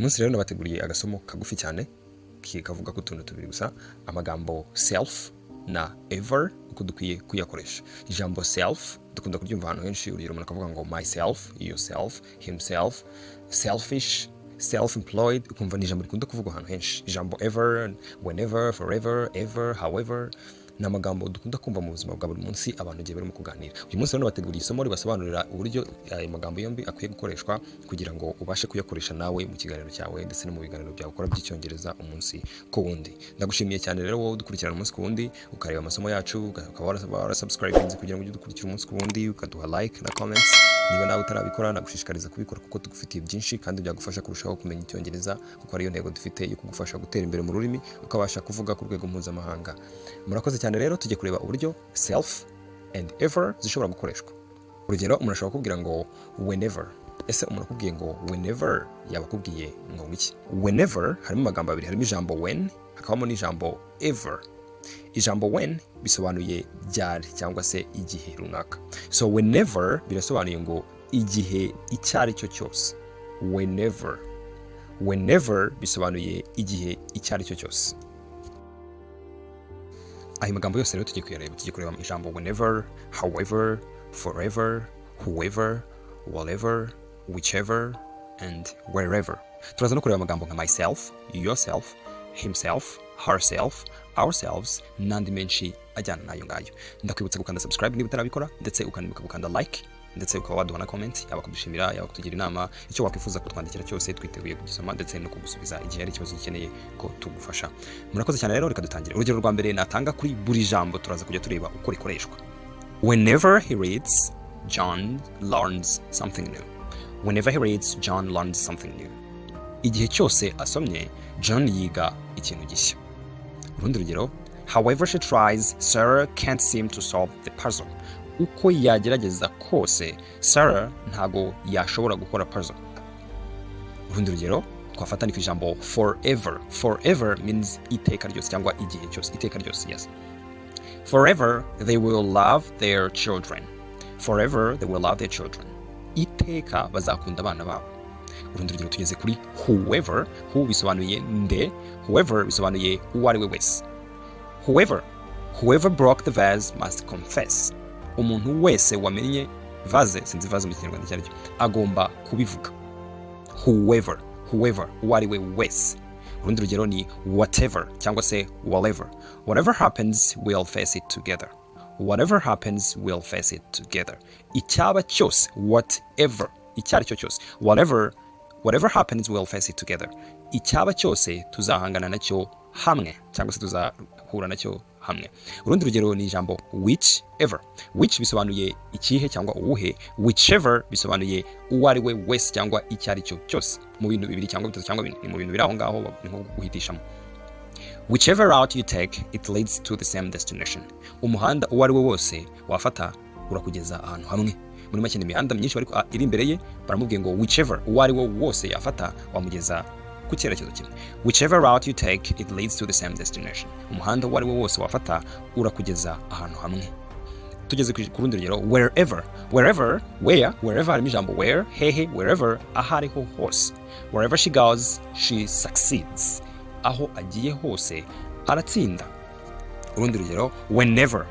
Umunsi rero nabateguriye agasomo kagufi cyane kavuga ku tuntu tubiri gusa, amagambo self na ever uko dukwiye kuyakoresha. Ijambo self dukunda kuryumva ahantu henshi, urugero umuntu akavuga ngo myself, yourself, himself, selfish, self-employed, ukumva ni ijambo rikunda kuvugwa ahantu henshi. Ijambo ever, whenever, forever, ever, however, ni amagambo dukunda kumva mu buzima bwa buri munsi abantu gihe barimo kuganira. Uyu munsi rero bateguriye isomo ribasobanurira uburyo ayo magambo yombi akwiye gukoreshwa kugira ngo ubashe kuyakoresha nawe mu kiganiro cyawe ndetse no mu biganiro byawe ukora by'icyongereza umunsi ku wundi. Ndagushimiye cyane rero wowe udukurikirana umunsi ku wundi, ukareba amasomo yacu, ukaba warasubscribinze kugira ngo ujye udukurikira umunsi ku wundi, ukaduha like na comments. Niba nawe utarabikora nagushishikariza kubikora kuko tugufitiye byinshi kandi byagufasha kurushaho kumenya icyongereza, kuko ariyo ntego dufite yo kugufasha gutera imbere mu rurimi ukabasha kuvuga ku rwego mpuzamahanga. Murakoze cyane rero, tujye kureba uburyo self and ever zishobora gukoreshwa. Urugero, umuntu ashobora kubwira ngo whenever. Ese umuntu akubwiye ngo whenever yaba akubwiye ngo iki? Whenever harimo amagambo abiri, harimo ijambo when hakabamo n'ijambo ever. Ijambo when bisobanuye byari cyangwa se igihe runaka. So whenever birasobanuye ngo igihe icyari cyo cyose. Whenever bisobanuye igihe icyari cyo cyose. Ayo magambo yose rero tugiye kureba ijambo whenever, however, forever, whoever, whatever, whichever and wherever. Turaza no kureba amagambo nka myself, yourself, himself, herself, ourselves n'andi menshi ajyana nayo ngayo. Ndakwibutsa gukanda subscribe niba utarabikora, ndetse ukanibuka gukanda like, ndetse ukaba waduha na comment, yaba kudushimira, yaba kutugira inama, icyo wakwifuza kutwandikira cyose twiteguye kugisoma ndetse no kugusubiza igihe ari ikibazo gikeneye ko tugufasha. Murakoze cyane rero, reka dutangire. Urugero rwa mbere natanga kuri buri jambo turaza kujya tureba uko rikoreshwa. Whenever he reads, John learns something new. Whenever he reads, John learns something new. Igihe cyose asomye, John yiga ikintu gishya. Urundi rugero, however she tries, Sarah can't seem to solve the puzzle. Uko yagerageza kose, Sarah ntago yashobora gukora puzzle. Urundi rugero, twafatana ku ijambo forever. Forever means iteka ryose cyangwa igihe cyose, iteka ryose, yes. Forever they will love their children. Forever they will love their children. Iteka bazakunda abana babo. Urundi rugero tugeze kuri whoever. Who bisobanuye nde, whoever bisobanuye uwo ari we wese. Whoever broke the vase must confess. Umuntu wese wamenye vase, sinzi vase mu Kinyarwanda cyari cyo, agomba kubivuga. Whoever uwo ari we wese. Urundi rugero ni whatever cyangwa se whatever happens we'll face it together. Whatever happens we'll face it together. Icyaba cyose, whatever, icyari cyo cyose, whatever happens we'll face it together. Icyaba cyose tuzahangana nacyo hamwe cyangwa se tuzahura nacyo hamwe. Urundi rugero ni ijambo whichever. Which bisobanuye ikihe cyangwa uwuhe, whichever bisobanuye uwo ari we wese cyangwa icyari cyo cyose. Mu bintu bibiri cyangwa bitatu cyangwa bine, ni mu bintu biri aho ngaho ni nko guhitishamo. Whichever route you take, it leads to the same destination. Umuhanda uwo ari we wose wafata urakugeza ahantu hamwe. Muri make ni imihanda myinshi ariko iri imbere ye baramubwiye ngo whichever uwo ari we wose yafata wamugeza ku cyerekezo kimwe. Whichever route you take, it leads to the same destination. Umuhanda uwo ari we wose wafata urakugeza ahantu hamwe. Tugeze ku rundi rugero wherever harimo ijambo where, hehe, wherever, ahariho hose. Wherever she goes, she succeeds. Aho agiye hose aratsinda. Urundi rugero whenever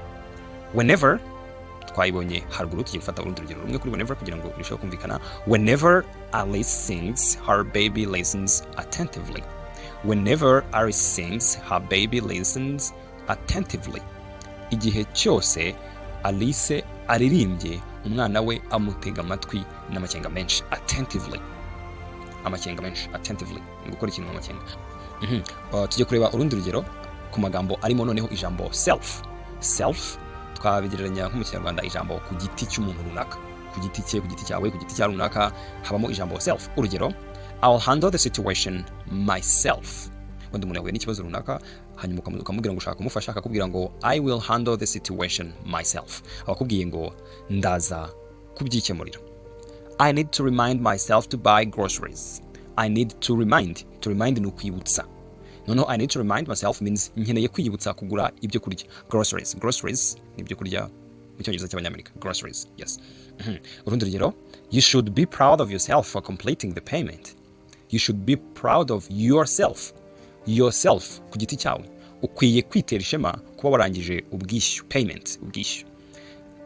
twayibonye haruguru, tugiye gufata urundi rugero rumwe kuri whenever kugira ngo birusheho kumvikana. Whenever Alice sings, her baby listens attentively. Whenever Alice sings, her baby listens attentively. Igihe cyose Alice aririmbye, umwana we amutega amatwi n'amakenga menshi. Attentively, amakenga menshi, attentively, gukora ikintu n'amakenga. Tujye kureba urundi rugero ku magambo arimo noneho ijambo self twabigereranya nko mu Kinyarwanda ijambo ku giti cy'umuntu runaka, ku giti cye, ku giti cyawe, ku giti cya runaka habamo ijambo self. Urugero, I'll handle the situation myself. Wenda umuntu yahuye n'ikibazo runaka hanyuma ukamubwira ngo ushaka kumufasha, akakubwira ngo I will handle the situation myself. Abakubwiye ngo ndaza kubyikemurira. I need to remind myself to buy groceries. I need to remind ni ukwibutsa. Noneho I need to remind myself means nkeneye kwiyibutsa kugura ibyo kurya. Groceries ni ibyo kurya mu Cyongereza cy'Abanyamerika. Groceries, yes. Urundi rugero, you should be proud of yourself for completing the payment. you should be proud of yourself ku giti cyawe. Ukwiye kwitera ishema kuba warangije ubwishyu, payment, ubwishyu.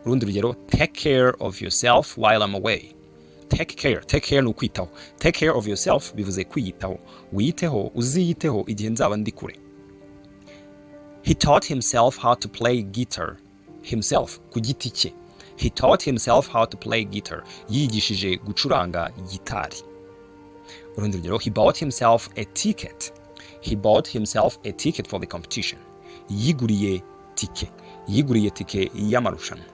Urundi rugero, take care of yourself while I'm away. Take care ni ukwitaho. Take care of yourself bivuze kwiyitaho. Wiyiteho, uziyiteho igihe nzaba ndi kure. He taught himself how to play guitar. Himself, ku giti cye. He taught himself how to play guitar. Yigishije gucuranga gitari. Urundi rugero, he bought himself a ticket. He bought himself a ticket for the competition. Yiguriye tike y'amarushanwa.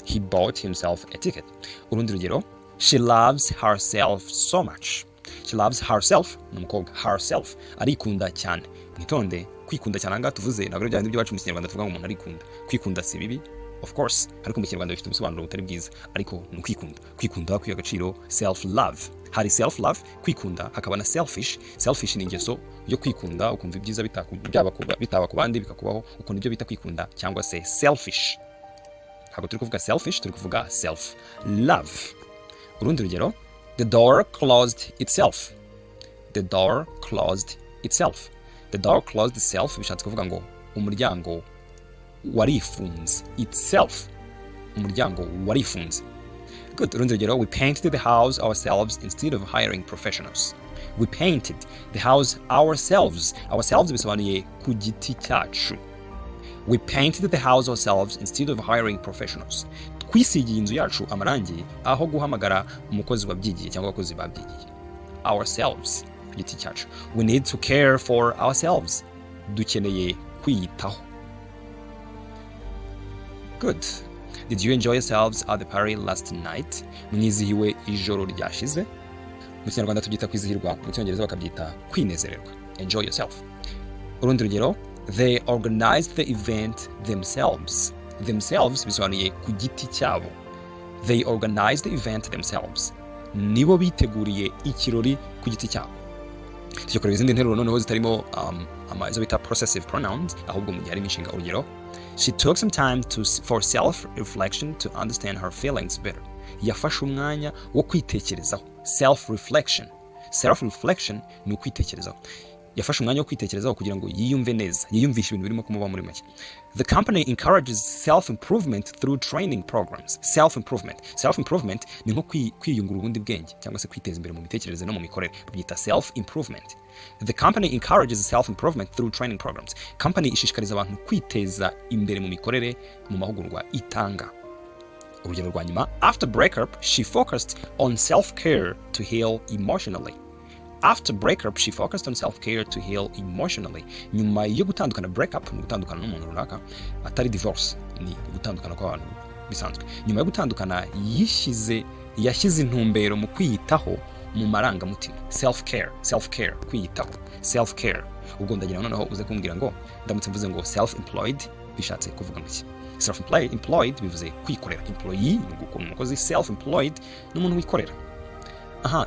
He bought himself a ticket. Urundi rugero, she loves herself so much. She loves herself, n'umukobwa, herself, arikunda cyane. Mwitonde, kwikunda cyane anga tuvuze nabwo byandi byo bacu mu Kinyarwanda tuvuga ngo umuntu arikunda. Kwikunda si bibi, of course, ariko mu Kinyarwanda bifite ubusobanuro butari bwiza, ariko ni kwikunda. Kwikunda kwiha agaciro, self love. Hari self love, kwikunda, hakaba na selfish. Selfish ni ingeso yo kwikunda ukumva ibyiza bitaba ku bandi bikakubaho, uko nibyo bita kwikunda cyangwa se selfish. Ntabwo turi kuvuga selfish, turi kuvuga self love. Urundi rugero, the door closed itself. The door closed itself. The door closed itself bishatse kuvuga ngo umuryango warifunze. Itself, umuryango warifunze. Good. Urundi rugero, we painted the house ourselves instead of hiring professionals. We painted the house ourselves. Ourselves bisobanuye ku giti cyacu. We painted the house ourselves instead of hiring professionals. Twisigiye inzu yacu amarangi aho guhamagara umukozi wabyigiye cyangwa abakozi babyigiye. Ourselves, ku giti cyacu. We need to care for ourselves. Dukeneye kwiyitaho. Good. Did you enjoy yourselves at the party last night? Mwizihiwe ijoro ryashize. Mu Kinyarwanda tubyita kwizihirwa, mu Cyongereza bakabyita kwinezererwa. Enjoy yourself. Urundi rugero, they organized the event themselves. Themselves bisobanuye ku giti cyabo. They organized the event themselves. Nibo biteguriye ikirori ku giti cyabo. Tugiye izindi nteruro noneho zitarimo izo bita possessive pronouns, ahubwo mu gihe harimo inshinga. Urugero, she took some time for self-reflection to understand her feelings better. Yafashe umwanya wo kwitekerezaho. Self-reflection. Self-reflection ni ukwitekerezaho. Yafashe umwanya wo kwitekerezaho kugira ngo yiyumve neza, yiyumvishe ibintu birimo kumuba muri make. The company encourages self-improvement through training programs. Self-improvement ni nko kwiyungura ubundi bwenge cyangwa se kwiteza imbere mu mitekerereze no mu mikorere. Byita self-improvement. The company encourages self-improvement through training programs. Company ishishikariza abantu kwiteza imbere mu mikorere mu mahugurwa itanga. Urugero rwa nyuma, after breakup, she focused on self-care to heal emotionally. After breakup, she focused on self-care to heal emotionally. Nyuma yo gutandukana, breakup ni gutandukana n'umuntu runaka, atari divorce, ni gutandukana kw'abantu bisanzwe. Nyuma yo gutandukana, yashyize intumbero mu kwiyitaho mu marangamutima. Self-care, kwiyitaho. Self-care. Ubwo ndagira noneho uze kumbwira ngo ndamutse mvuze ngo self-employed bishatse kuvuga ngo iki? Self-employed bivuze kwikorera. Employee ni umukozi, self-employed ni umuntu wikorera.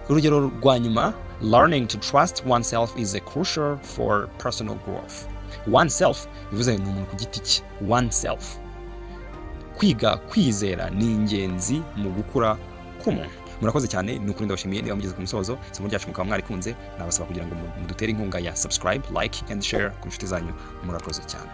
Urugero rwa nyuma, learning to trust oneself is crucial for personal growth. Oneself bivuze ni umuntu ku giti cye. Oneself. Kwiga kwizera ni ingenzi mu gukura k'umuntu. Murakoze cyane, ni ukuri ndabashimiye niba mugeze ku musozo. Isomo ryacu mukaba mwarikunze, nabasaba kugira ngo mudutere inkunga ya subscribe, like and share ku nshuti zanyu. Murakoze cyane.